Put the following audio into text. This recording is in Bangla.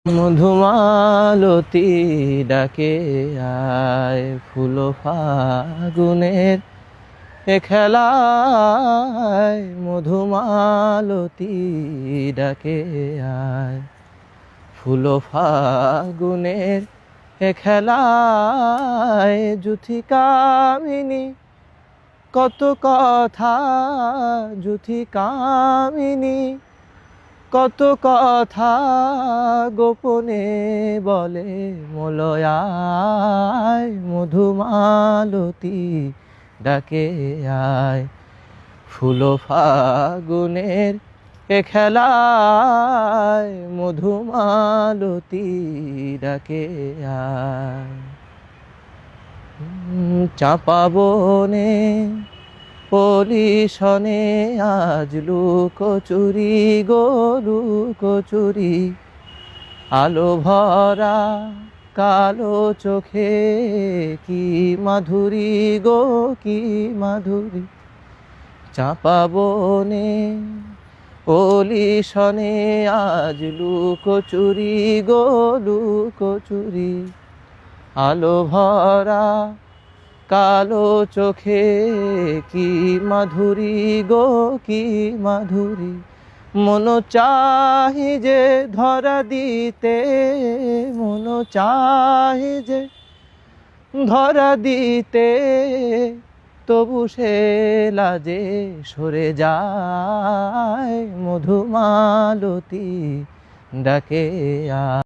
মধুমালতী ডাকে আয়, ফুল ফাগুনের এ খেলায়। মধুমালতী ডাকে আয়, ফুল ফাগুনের এ খেলায়। যুথি কামিনী কত কথা, যুথি কামিনী কত কথা গোপনে বলে মলয়ায়। মধুমালতী ডাকে আয়, ফুল ফাগুনের এ খেলায়। মধুমালতী ডাকে আয়। চাঁপা বনে পলিশনে আজ লুকোচুরি গো লুকোচুরি। আলো ভরা কালো চোখে কি মাধুরী গো কি মাধুরী। চাঁপা বনে পলিশনে আজ লুকোচুরি গো লুকোচুরি। আলো ভরা কালো চোখে কি মাধুরী গো কি মাধুরী। মন চাহি যে ধরা দিতে, মন চাহি যে ধরা দিতে, তবু সে লাজে সরে যায়। মধুমালতী ডাকে আয়।